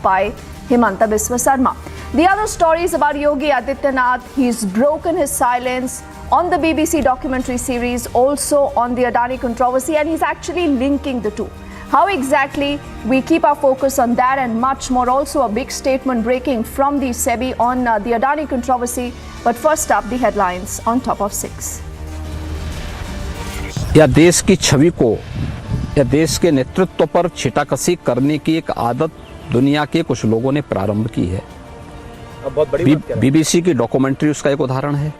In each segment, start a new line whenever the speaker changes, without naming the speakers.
by Himanta Biswa Sarma. The other story is about Yogi Adityanath. He's broken his silence on the BBC documentary series, also on the Adani controversy, and he's actually linking the two. How exactly? We keep our focus on that and much more. Also a big statement breaking from the SEBI on the Adani controversy. But first up, the headlines on top of 6.
या देश की छवि को या देश के नेतृत्व पर छिटाकसी करने की एक आदत दुनिया के कुछ लोगों ने प्रारंभ की है। बहुत बड़ी बात बीबीसी की डॉक्यूमेंट्री उसका एक उदाहरण है।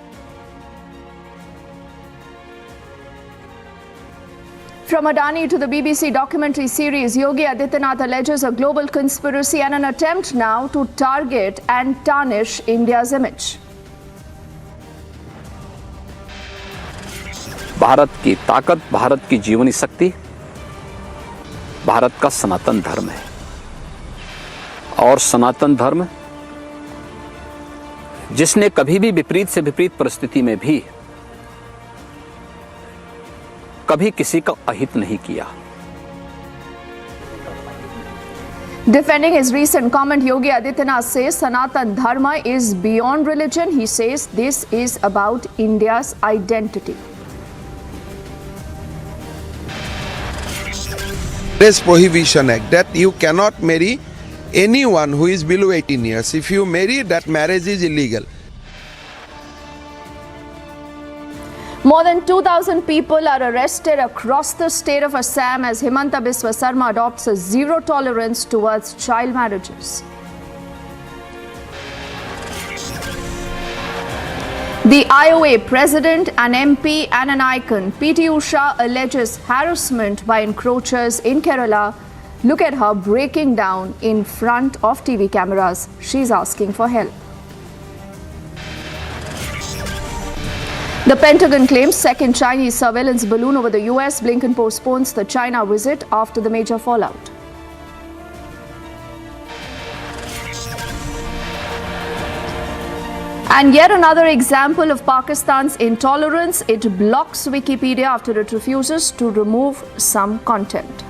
From Adani to the BBC documentary series, Yogi Adityanath alleges a global conspiracy and an attempt now to target and tarnish India's image.
Bharat की ताकत, भारत की जीवनी शक्ति, भारत का सनातन धर्म है। और सनातन धर्म जिसने कभी भी विपरीत से विपरीत परिस्थिति में भी कभी किसी का अहित नहीं किया।
Defending his recent comment, Yogi Adityanath says Sanatan Dharma is beyond religion. He says this is about India's identity.
There is Prohibition Act that you cannot marry anyone who is below 18 years. If you marry, that marriage is illegal.
More than 2,000 people are arrested across the state of Assam as Himanta Biswa Sarma adopts a zero tolerance towards child marriages. The IOA president, an MP and an icon, PT Usha, alleges harassment by encroachers in Kerala. Look at her breaking down in front of TV cameras. She's asking for help. The Pentagon claims second Chinese surveillance balloon over the US. Blinken postpones the China visit after the major fallout. And yet another example of Pakistan's intolerance. It blocks Wikipedia after it refuses to remove some content.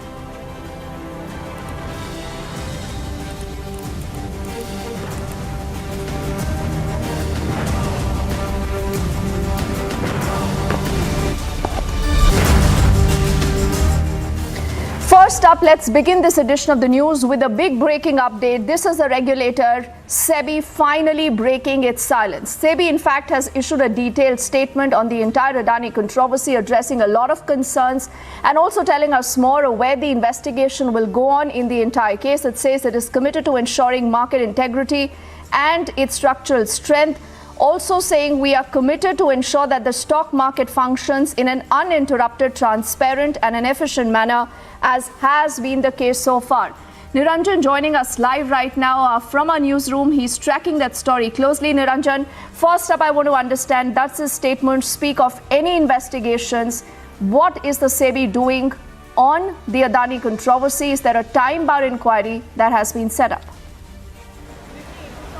First up, let's begin this edition of the news with a big breaking update. This is the regulator, SEBI, finally breaking its silence. SEBI, in fact, has issued a detailed statement on the entire Adani controversy, addressing a lot of concerns and also telling us more where the investigation will go on in the entire case. It says it is committed to ensuring market integrity and its structural strength. Also saying we are committed to ensure that the stock market functions in an uninterrupted, transparent and an efficient manner, as has been the case so far. Niranjan joining us live right now from our newsroom. He's tracking that story closely. Niranjan, first up, I want to understand, does this statement speak of any investigations? What is the SEBI doing on the Adani controversy? Is there a time-bar inquiry that has been set up?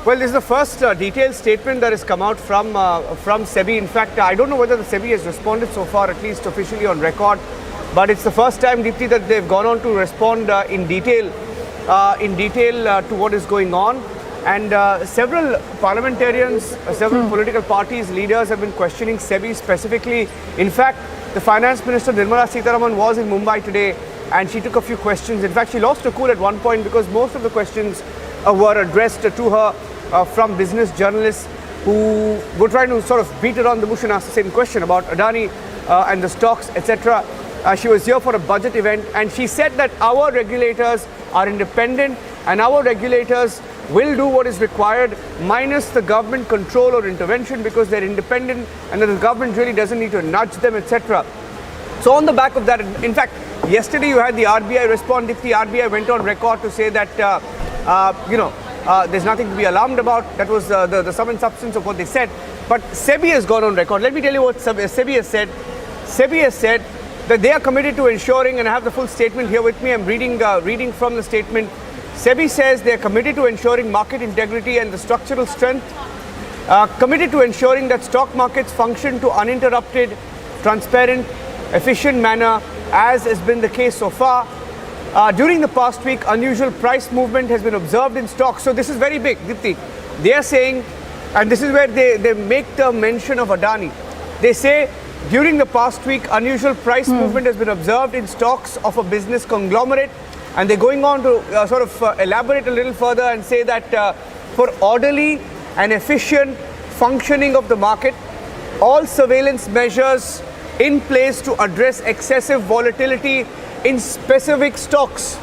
Well, this is the first detailed statement that has come out from SEBI. In fact, I don't know whether the SEBI has responded so far, at least officially on record. But it's the first time, Deepthi, that they've gone on to respond in detail to what is going on. And several parliamentarians, several political parties, leaders have been questioning SEBI specifically. In fact, the Finance Minister Nirmala Sitharaman was in Mumbai today and she took a few questions. In fact, she lost her cool at one point because most of the questions were addressed to her from business journalists who were trying to sort of beat around the bush and ask the same question about Adani and the stocks, etc. She was here for a budget event and she said that our regulators are independent and our regulators will do what is required minus the government control or intervention because they're independent and that the government really doesn't need to nudge them, etc. So on the back of that, in fact, yesterday you had the RBI respond. If the RBI went on record to say that, there's nothing to be alarmed about. That was the sum and substance of what they said. But SEBI has gone on record. Let me tell you what SEBI has said. SEBI has said that they are committed to ensuring, and I have the full statement here with me. I'm reading from the statement. SEBI says they are committed to ensuring market integrity and the structural strength, committed to ensuring that stock markets function to uninterrupted, transparent, efficient manner, as has been the case so far. During the past week, unusual price movement has been observed in stocks. So this is very big, Dipti. They are saying, and this is where they make the mention of Adani. They say, during the past week, unusual price movement has been observed in stocks of a business conglomerate. And they're going on to elaborate a little further and say that for orderly and efficient functioning of the market, all surveillance measures in place to address excessive volatility in specific stocks.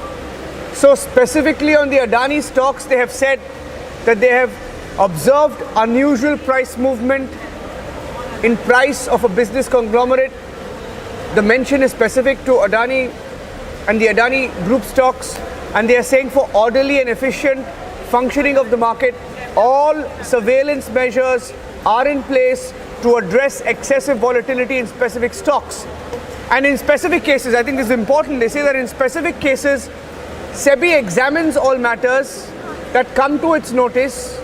So specifically on the Adani stocks, they have said that they have observed unusual price movement in price of a business conglomerate. The mention is specific to Adani and the Adani group stocks, and they are saying for orderly and efficient functioning of the market, all surveillance measures are in place to address excessive volatility in specific stocks. And in specific cases, I think this is important, they say that in specific cases, SEBI examines all matters that come to its notice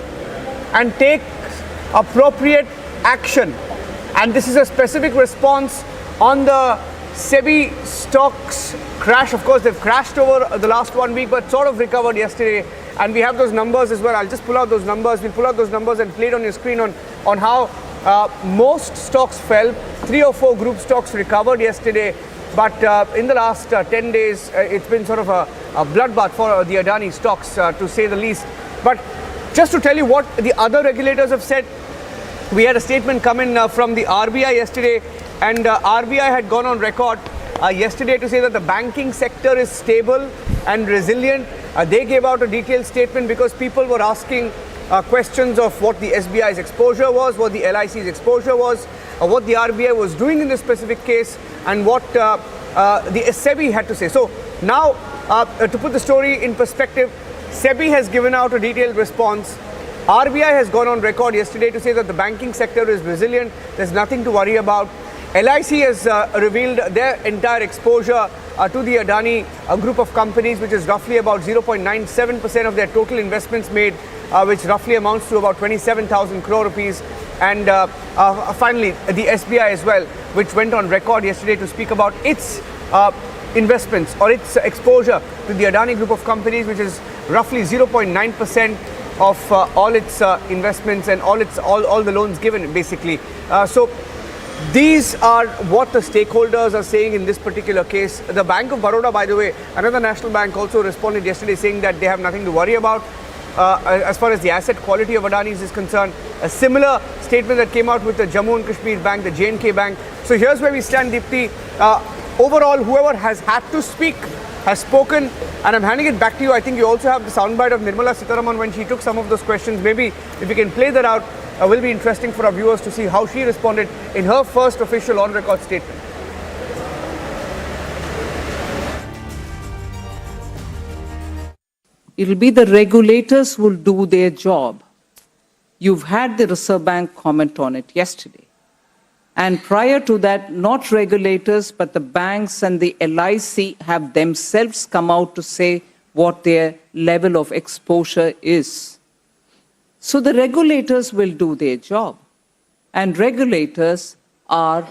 and takes appropriate action. And this is a specific response on the SEBI stocks crash. Of course, they've crashed over the last 1 week, but sort of recovered yesterday. And we have those numbers as well. I'll just pull out those numbers. We'll pull out those numbers and play it on your screen on how most stocks fell. 3 or 4 group stocks recovered yesterday. But in the last 10 days, it's been sort of a bloodbath for the Adani stocks, to say the least. But just to tell you what the other regulators have said, we had a statement come in from the RBI yesterday, and RBI had gone on record yesterday to say that the banking sector is stable and resilient. They gave out a detailed statement because people were asking questions of what the SBI's exposure was, what the LIC's exposure was, what the RBI was doing in this specific case, and what the SEBI had to say. So now, to put the story in perspective, SEBI has given out a detailed response. RBI has gone on record yesterday to say that the banking sector is resilient. There's nothing to worry about. LIC has revealed their entire exposure to the Adani group of companies, which is roughly about 0.97% of their total investments made, which roughly amounts to about 27,000 crore rupees. And finally, the SBI as well, which went on record yesterday to speak about its investments or its exposure to the Adani group of companies, which is roughly 0.9% of all its investments and all the loans given, basically. So these are what the stakeholders are saying in this particular case. The Bank of Baroda, by the way, another national bank, also responded yesterday saying that they have nothing to worry about as far as the asset quality of Adani's is concerned. A similar statement that came out with the Jammu and Kashmir Bank, the J&K Bank. So here's where we stand, Deepti. Overall, whoever has had to speak has spoken, and I'm handing it back to you. I think you also have the soundbite of Nirmala Sitharaman when she took some of those questions. Maybe if you can play that out, will be interesting for our viewers to see how she responded in her first official on-record statement.
It'll be the regulators who will do their job. You've had the Reserve Bank comment on it yesterday. And prior to that, not regulators, but the banks and the LIC have themselves come out to say what their level of exposure is. So the regulators will do their job. And regulators are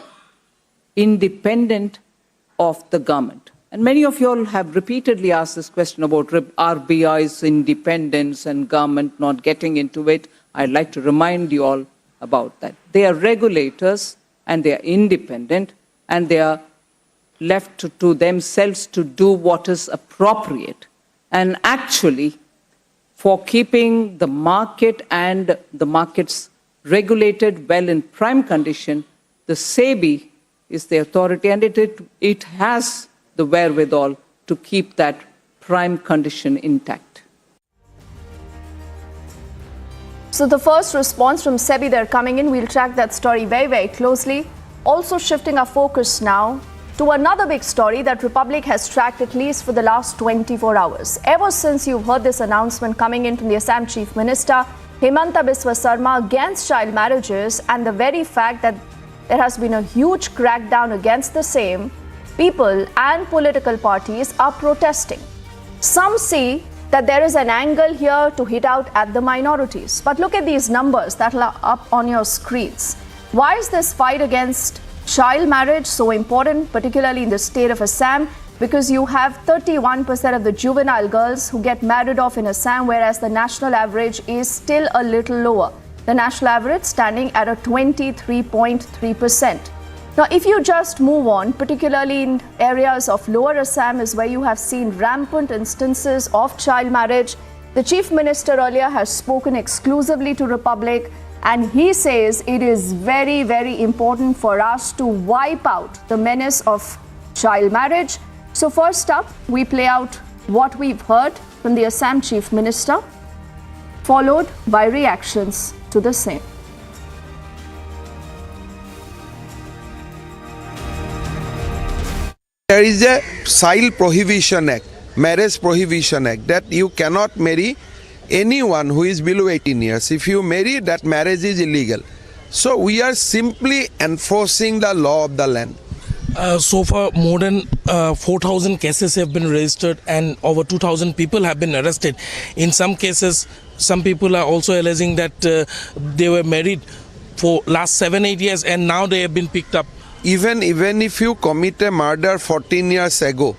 independent of the government. And many of you all have repeatedly asked this question about RBI's independence and government not getting into it. I'd like to remind you all about that. They are regulators and they are independent and they are left to themselves to do what is appropriate. And actually, for keeping the market and the markets regulated well in prime condition, the SEBI is the authority and it has the wherewithal to keep that prime condition intact.
So the first response from SEBI, they're coming in. We'll track that story very, very closely. Also shifting our focus now to another big story that Republic has tracked at least for the last 24 hours. Ever since you've heard this announcement coming in from the Assam Chief Minister, Himanta Biswa Sarma, against child marriages and the very fact that there has been a huge crackdown against the same, people and political parties are protesting. Some see that there is an angle here to hit out at the minorities. But look at these numbers that are up on your screens. Why is this fight against child marriage so important, particularly in the state of Assam? because you have 31% of the juvenile girls who get married off in Assam, whereas the national average is still a little lower. The national average standing at a 23.3%. Now, if you just move on, particularly in areas of lower Assam is where you have seen rampant instances of child marriage. The Chief Minister earlier has spoken exclusively to Republic, and he says it is very, very important for us to wipe out the menace of child marriage. So first up, we play out what we've heard from the Assam Chief Minister, followed by reactions to the same.
There is a Child Prohibition Act, Marriage Prohibition Act, that you cannot marry anyone who is below 18 years. If you marry, that marriage is illegal. So we are simply enforcing the law of the land.
So far, more than 4,000 cases have been registered and over 2,000 people have been arrested. In some cases, some people are also alleging that they were married for last 7-8 years and now they have been picked up.
Even if you commit a murder 14 years ago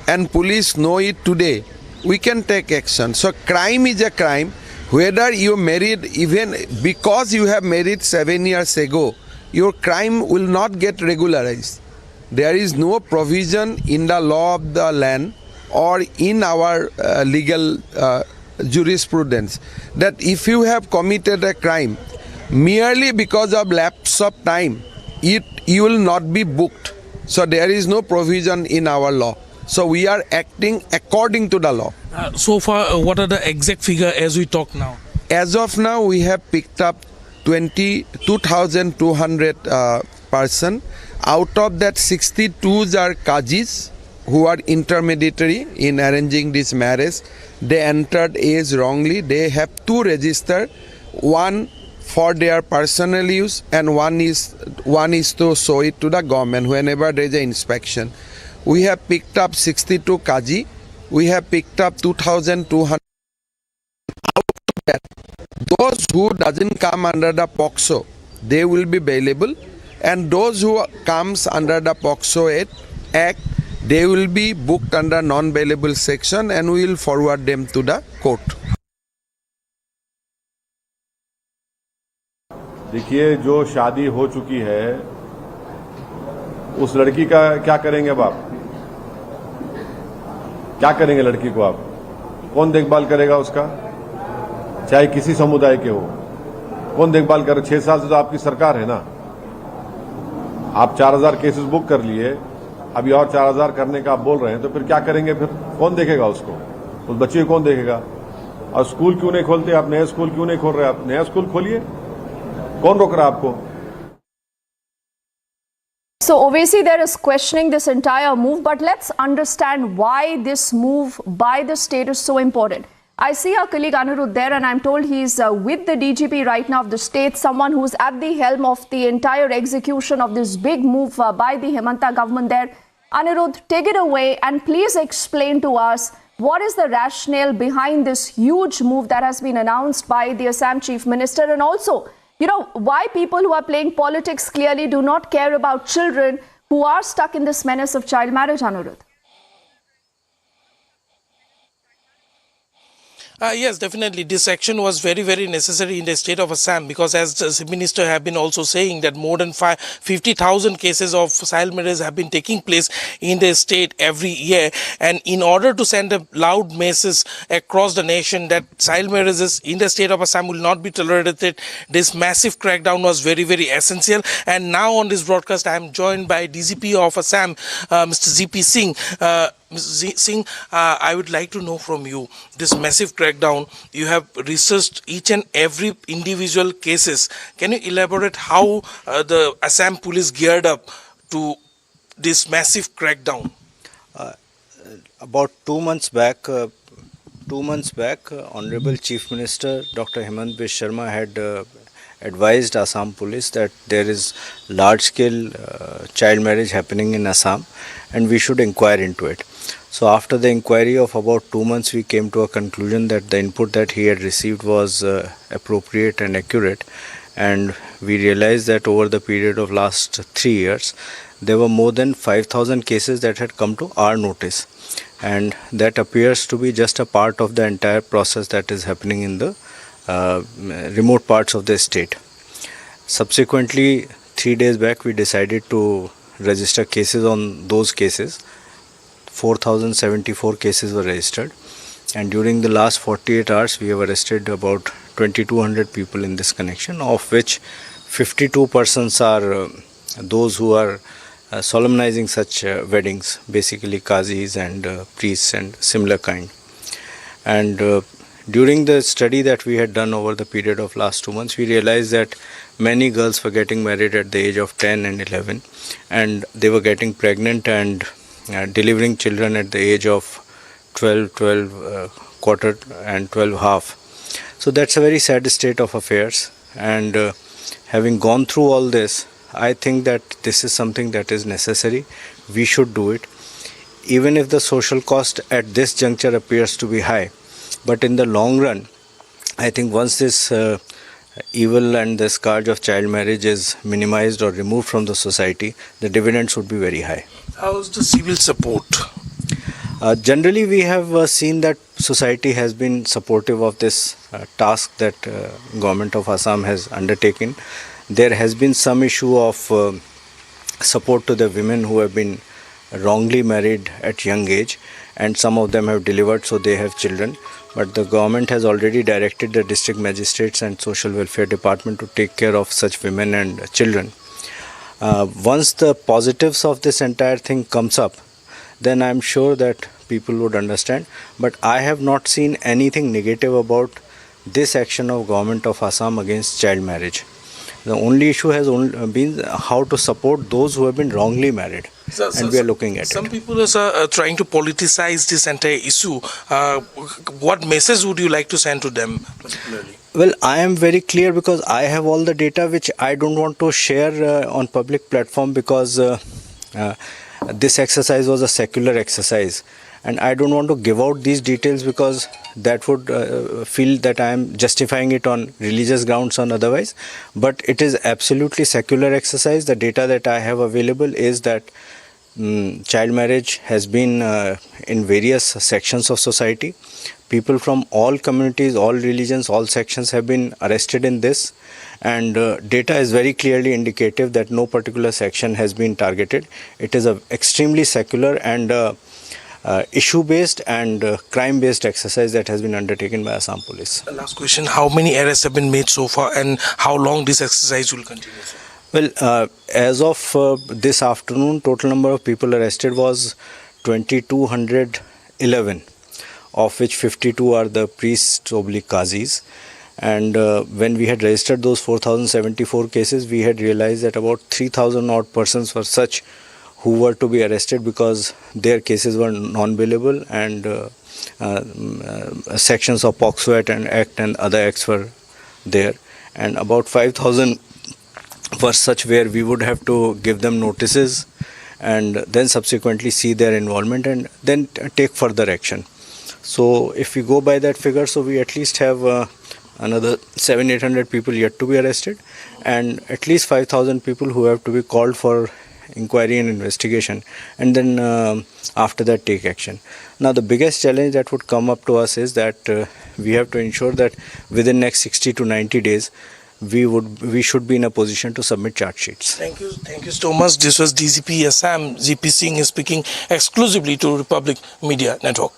and police know it today, we can take action. So crime is a crime. Whether you married, even because you have married 7 years ago, your crime will not get regularized. There is no provision in the law of the land or in our legal jurisprudence that if you have committed a crime merely because of lapse of time, you will not be booked. So there is no provision in our law. So we are acting according to the law.
So far, what are the exact figure as we talk now?
As of now, we have picked up 22,200 person. Out of that, 62 are Kajis who are intermediary in arranging this marriage. They entered age wrongly. They have two registered, one for their personal use and one is to show it to the government whenever there is an inspection. We have picked up 62 Kaji. We have picked up 2,200. Out of that, those who doesn't come under the POCSO, they will be bailable. And those who comes under the POCSO Act, they will be booked under non-bailable section and we will forward them to the court.
देखिए, जो शादी हो चुकी है उस लड़की का क्या करेंगे अब आप? क्या करेंगे लड़की को आप? कौन देखभाल करेगा उसका? चाहे किसी समुदाय के हो, कौन देखभाल करे? 6 साल से तो आपकी सरकार है ना. आप 4,000 केसेस बुक कर लिए, अभी और 4,000 करने का आप बोल रहे हैं, तो फिर क्या करेंगे? फिर कौन देखेगा उसको? उस बच्चे को कौन देखेगा? और स्कूल क्यों नहीं खोलते आप? नया स्कूल क्यों नहीं खोल रहे आप? नया स्कूल खोलिए. कौन रोक रहा है आपको?
So obviously there is questioning this entire move, but let's understand why this move by the state is so important. I see our colleague Anirudh there, and I'm told he's with the DGP right now of the state, someone who's at the helm of the entire execution of this big move by the Hemanta government there. Anirudh, take it away and please explain to us what is the rationale behind this huge move that has been announced by the Assam Chief Minister, and also, you know, why people who are playing politics clearly do not care about children who are stuck in this menace of child marriage, Anirudh.
Yes, definitely. This action was very, very necessary in the state of Assam because, as the minister have been also saying, that more than 50,000 cases of child marriage have been taking place in the state every year. And in order to send a loud message across the nation that child marriages in the state of Assam will not be tolerated, this massive crackdown was very, very essential. And now on this broadcast, I am joined by DGP of Assam, Mr. ZP Singh. Mr. Singh, I would like to know from you, this massive crackdown, you have researched each and every individual cases. Can you elaborate how the Assam police geared up to this massive crackdown?
About 2 months back, Honorable Chief Minister Dr. Hemant Biswa Sharma had advised Assam police that there is large-scale child marriage happening in Assam and we should inquire into it. So after the inquiry of about 2 months, we came to a conclusion that the input that he had received was appropriate and accurate, and we realized that over the period of last 3 years, there were more than 5,000 cases that had come to our notice, and that appears to be just a part of the entire process that is happening in the remote parts of the state. Subsequently, 3 days back, we decided to register cases on those cases. 4,074 cases were registered, and during the last 48 hours, we have arrested about 2,200 people in this connection, of which 52 persons are those who are solemnizing such weddings, basically qazis and priests and similar kind. And during the study that we had done over the period of last 2 months, we realized that many girls were getting married at the age of 10 and 11, and they were getting pregnant and delivering children at the age of 12 quarter and 12 half. So that's a very sad state of affairs, and having gone through all this, I think that this is something that is necessary. We should do it, even if the social cost at this juncture appears to be high. But in the long run, I think once this evil and the scourge of child marriage is minimized or removed from the society, the dividends would be very high.
How is the civil support?
Generally, we have seen that society has been supportive of this task that government of Assam has undertaken. There has been some issue of support to the women who have been wrongly married at young age, and some of them have delivered, so they have children. But the government has already directed the district magistrates and social welfare department to take care of such women and children. Once the positives of this entire thing comes up, then I'm sure that people would understand. But I have not seen anything negative about this action of government of Assam against child marriage. The only issue has been how to support those who have been wrongly married, and we are looking at
some
it.
people are trying to politicize this entire issue. What message would you like to send to them particularly?
Well, I am very clear because I have all the data which I don't want to share on public platform, because this exercise was a secular exercise, and I don't want to give out these details because that would feel that I am justifying it on religious grounds or otherwise. But it is absolutely secular exercise. The data that I have available is that child marriage has been in various sections of society. People from all communities, all religions, all sections have been arrested in this, and data is very clearly indicative that no particular section has been targeted. It is an extremely secular and issue-based and crime-based exercise that has been undertaken by Assam Police.
Last question, how many arrests have been made so far, and how long this exercise will continue?
Well, as of this afternoon, total number of people arrested was 2,211, of which 52 are the priests oblique qazis. And when we had registered those 4,074 cases, we had realized that about 3,000 odd persons were such who were to be arrested because their cases were non-bailable, and sections of POCSO Act and other acts were there. And about 5,000 were such where we would have to give them notices and then subsequently see their involvement and then take further action. So if we go by that figure, so we at least have another 700-800 people yet to be arrested, and at least 5,000 people who have to be called for inquiry and investigation, and then after that take action. Now the biggest challenge that would come up to us is that we have to ensure that within next 60 to 90 days we should be in a position to submit charge sheets.
Thank you so much. This was DGP Assam GP Singh is speaking exclusively to Republic Media Network.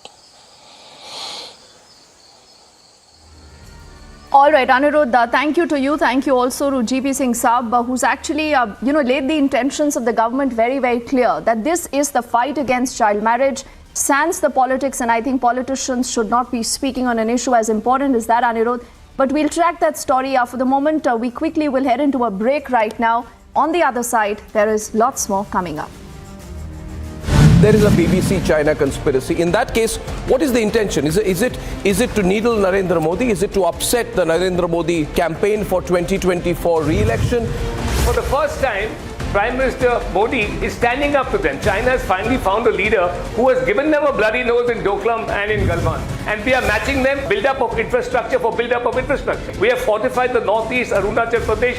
All right, Anirudh, thank you to you. Thank you also to GP Singh Saab, who's actually, laid the intentions of the government very, very clear, that this is the fight against child marriage, sans the politics, and I think politicians should not be speaking on an issue as important as that, Anirudh. But we'll track that story. For the moment, we quickly will head into a break right now. On the other side, there is lots more coming up.
There is a BBC-China conspiracy. In that case, what is the intention? Is it to needle Narendra Modi? Is it to upset the Narendra Modi campaign for 2024 re-election?
For the first time,
Prime Minister Modi is standing up to them. China has finally found a leader who has given them a bloody nose in Doklam and in Galwan. And we are matching them, build-up of infrastructure for build-up of infrastructure. We have fortified the northeast, Arunachal Pradesh,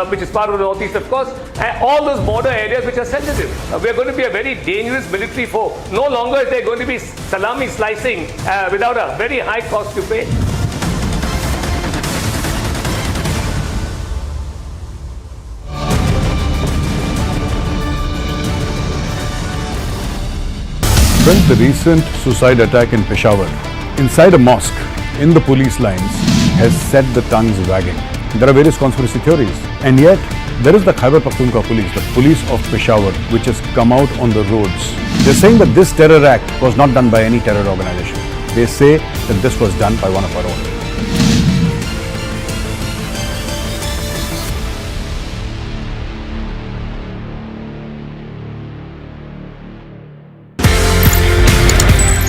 which is part of the northeast, of course, and all those border areas which are sensitive. We are going to be a very dangerous military foe. No longer is there going to be salami slicing without a very high cost to pay.
Friends, the recent suicide attack in Peshawar, inside a mosque, in the police lines, has set the tongues wagging. There are various conspiracy theories, and yet there is the Khyber Pakhtunkhwa police, the police of Peshawar, which has come out on the roads. They're saying that this terror act was not done by any terror organization. They say that this was done by one of our own.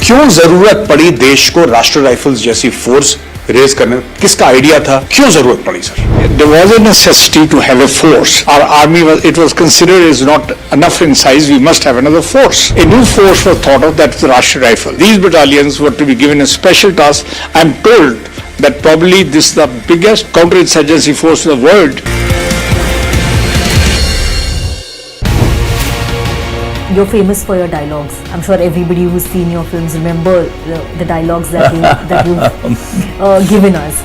क्यों जरूरत पड़ी देश को राष्ट्रीय rifles जैसी force raise करने? किसका idea था? क्यों जरूरत पड़ी sir?
There was a necessity to have a force. Our army was considered is not enough in size. We must have another force. A new force was thought of, that's the Rashtriya Rifle. These battalions were to be given a special task. I'm told that probably this is the biggest counterinsurgency force in the world.
You're famous for your dialogues. I'm sure everybody who's seen your films remember the dialogues that you've given us.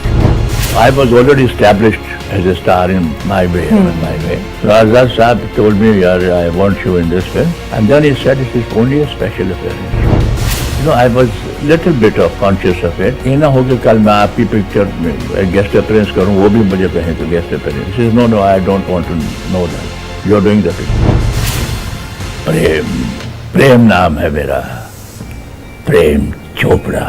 I was already established as a star in my way. My way. So Azad Saab told me, I want you in this film. And then he said, it is only a special appearance. You know, I was little bit of conscious of it. ये ना हो कि कल मैं आपकी picture में guest appearance करूँ, वो भी मुझे कहें तो guest appearance. He says, no, I don't want to know that. You're doing the picture. प्रेम नाम है मेरा, Prem Chopra.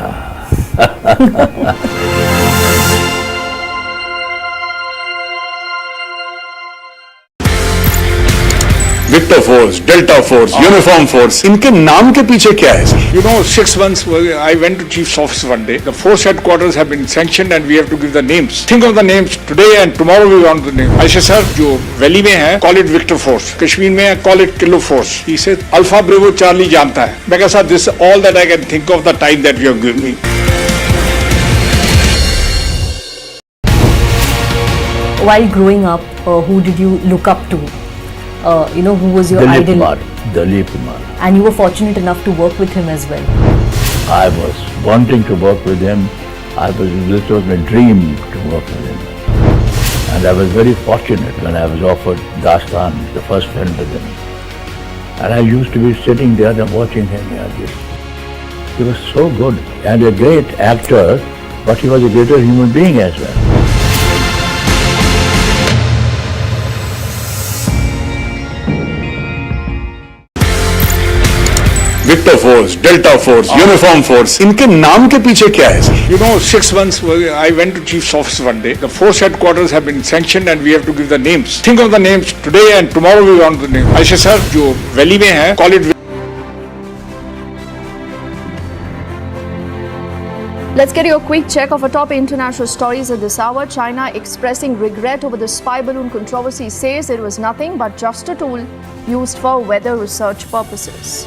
Victor force, Delta force, uniform force, इनके नाम के पीछे क्या है sir?
You know, 6 months I went to Chief's office one day. The force headquarters have been sanctioned and we have to give the names. Think of the names today and tomorrow we want the name. I said, sir, जो valley में है, call it Victor Force. Kashmir में है, call it Kilo Force. He said, Alpha Bravo Charlie जानता है. मैं कहा sir, this is all that I can think of the time that you have given me.
While growing up, who did you look up to? Who was your idol?
Dalip Kumar.
And you were fortunate enough to work with him as well.
I was wanting to work with him. This was my dream to work with him. And I was very fortunate when I was offered Dastan, the first film with him. And I used to be sitting there and watching him. He was so good and a great actor, but he was a greater human being as well.
Victor force, Delta force, uniform force, इनके नाम के पीछे क्या है sir?
You know, 6 months I went to Chief's office one day. The force headquarters have been sanctioned and we have to give the names. Think of the names today and tomorrow we want the name. I said, sir, जो valley में है, call it.
Let's get you a quick check of our top international stories at this hour. China expressing regret over the spy balloon controversy, says it was nothing but just a tool used for weather research purposes.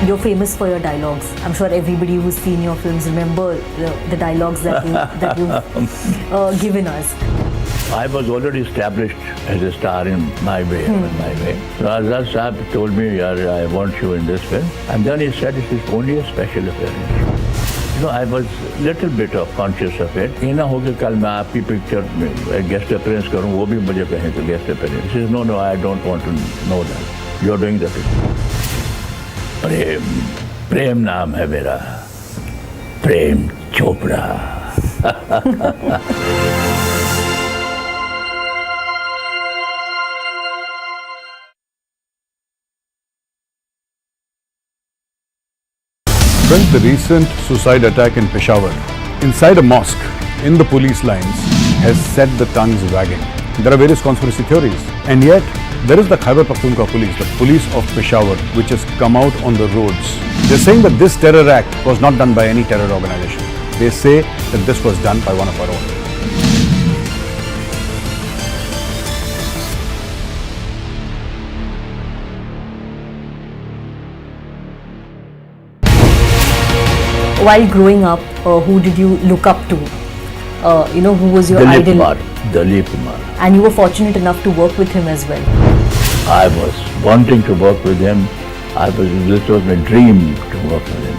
You're famous for your dialogues. I'm sure everybody who's seen your films remember the dialogues that you've given us.
I was already established as a star in my way. My way. So Azad Saab told me, I want you in this film. And then he said, it is only a special appearance. You know, I was little bit of conscious of it. ये ना हो कि कल मैं आपकी picture में guest appearance करूँ, वो भी मुझे कहें तो guest appearance. He says, no, I don't want to know that. You're doing the picture. प्रेम नाम है मेरा, Prem Chopra.
Friends, the recent suicide attack in Peshawar, inside a mosque, in the police lines, has set the tongues wagging. There are various conspiracy theories, and yet there is the Khyber Pakhtunkhwa police, the police of Peshawar, which has come out on the roads. They're saying that this terror act was not done by any terror organization. They say that this was done by one of our own.
while growing up, who did you look up to? Who was your idol?
Dilip Kumar.
And you were fortunate enough to work with him as well.
I was wanting to work with him. This was my dream to work with him.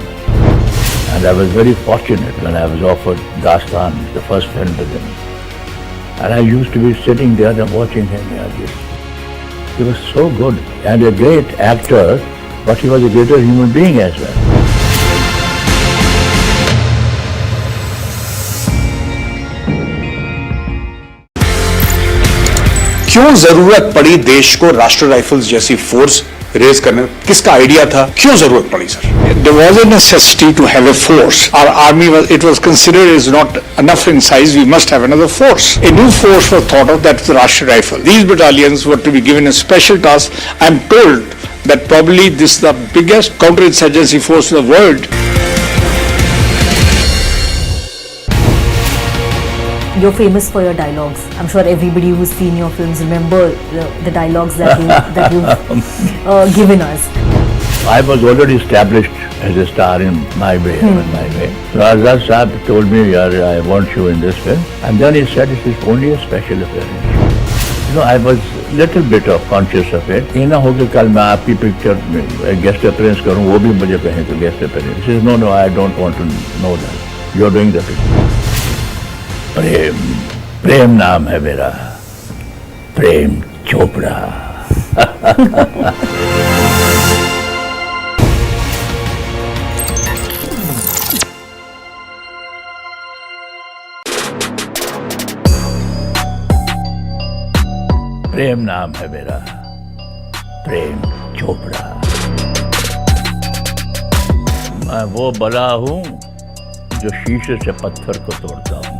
And I was very fortunate when I was offered Dastan, the first film with him. And I used to be sitting there and watching him. He was so good and a great actor, but he was a greater human being as well.
क्यों जरूरत पड़ी देश को राष्ट्रीय rifles जैसी force raise करने? किसका idea था? क्यों जरूरत पड़ी sir?
There was a necessity to have a force. Our army it was considered is not enough in size. We must have another force. A new force was thought of, that's the Rashtriya Rifle. These battalions were to be given a special task. I'm told that probably this is the biggest counterinsurgency force in the world.
You're famous for your dialogues. I'm sure everybody who's seen your films remember the dialogues that you've given us.
I was already established as a star in my way. Azad Saab told me, I want you in this film. And then he said, it is only a special appearance. I was little bit of conscious of it. ये ना हो कि कल मैं आपकी picture में guest appearance करूँ, वो भी मुझे कहें तो guest appearance. He says, no, I don't want to know that. You're doing the picture. प्रेम नाम है मेरा, प्रेम चोपड़ा. प्रेम नाम है मेरा, प्रेम चोपड़ा. मैं वो बला हूं जो शीशे से पत्थर को तोड़ता हूं.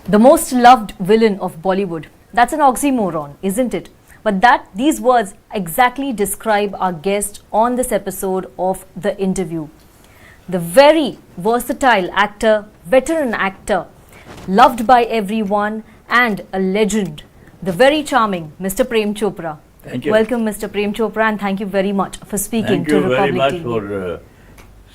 The most loved villain of Bollywood. That's an oxymoron, isn't it? But these words exactly describe our guest on this episode of The Interview. The very versatile actor, veteran actor, loved by everyone and a legend, the very charming Mr. Prem Chopra.
Thank you.
Welcome, Mr. Prem Chopra, and thank you very much for speaking to Republic TV.
Thank you very much for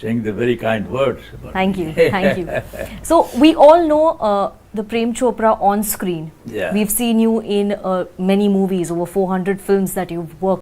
saying the very kind words.
Thank you, thank you. So we all know the Prem Chopra on screen.
Yeah.
We've seen you in many movies, over 400 films that you've worked